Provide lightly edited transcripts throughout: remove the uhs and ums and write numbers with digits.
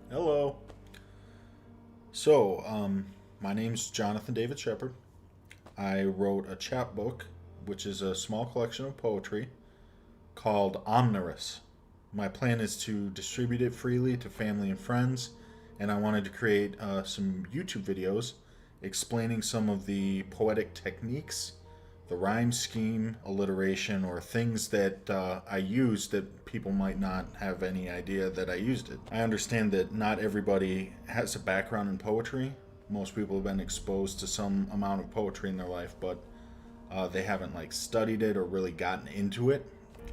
Hello. So, my name's Jonathan David Shepard. I wrote a chapbook, which is a small collection of poetry called Omneurus. My plan is to distribute it freely to family and friends, and I wanted to create some YouTube videos explaining some of the poetic techniques, the rhyme scheme, alliteration, or things that I use that people might not have any idea that I used it. I understand that not everybody has a background in poetry. Most people have been exposed to some amount of poetry in their life, but they haven't like studied it or really gotten into it.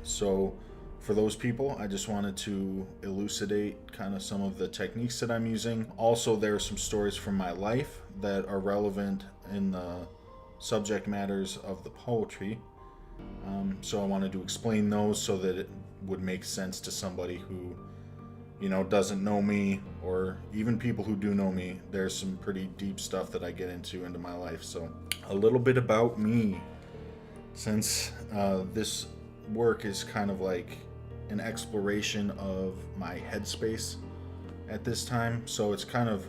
So for those people, I just wanted to elucidate kind of some of the techniques that I'm using. Also, there are some stories from my life that are relevant in the subject matters of the poetry. So I wanted to explain those so that it would make sense to somebody who, doesn't know me, or even people who do know me. There's some pretty deep stuff that I get into my life. So a little bit about me, since this work is kind of like an exploration of my headspace at this time. So it's kind of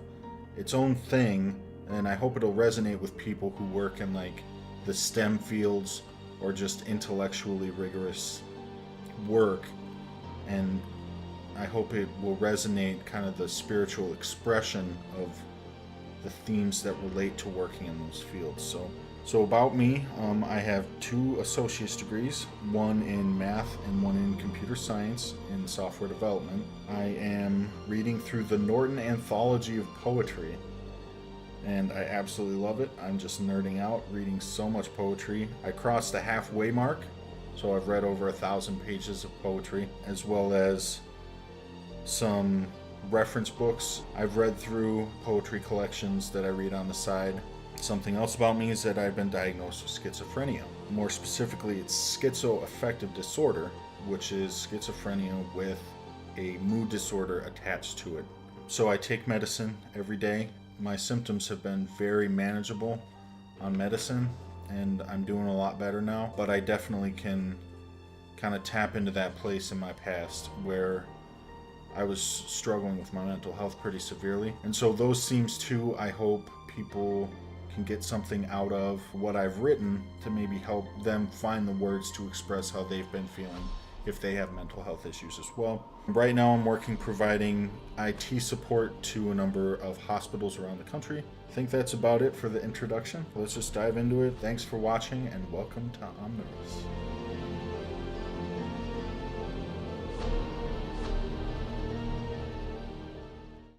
its own thing, and I hope it'll resonate with people who work in like the STEM fields or just intellectually rigorous work. And I hope it will resonate kind of the spiritual expression of the themes that relate to working in those fields. So about me, I have two associate's degrees, one in math and one in computer science in software development. I am reading through the Norton Anthology of Poetry, and I absolutely love it. I'm just nerding out, reading so much poetry. I crossed the halfway mark, so I've read over 1,000 pages of poetry, as well as some reference books. I've read through poetry collections that I read on the side. Something else about me is that I've been diagnosed with schizophrenia. More specifically, it's schizoaffective disorder, which is schizophrenia with a mood disorder attached to it. So I take medicine every day. My symptoms have been very manageable on medicine, and I'm doing a lot better now, but I definitely can kind of tap into that place in my past where I was struggling with my mental health pretty severely. And so those themes too, I hope people can get something out of what I've written to maybe help them find the words to express how they've been feeling if they have mental health issues as well. Right now I'm working providing IT support to a number of hospitals around the country. I think that's about it for the introduction. Let's just dive into it. Thanks for watching and welcome to Omnibus.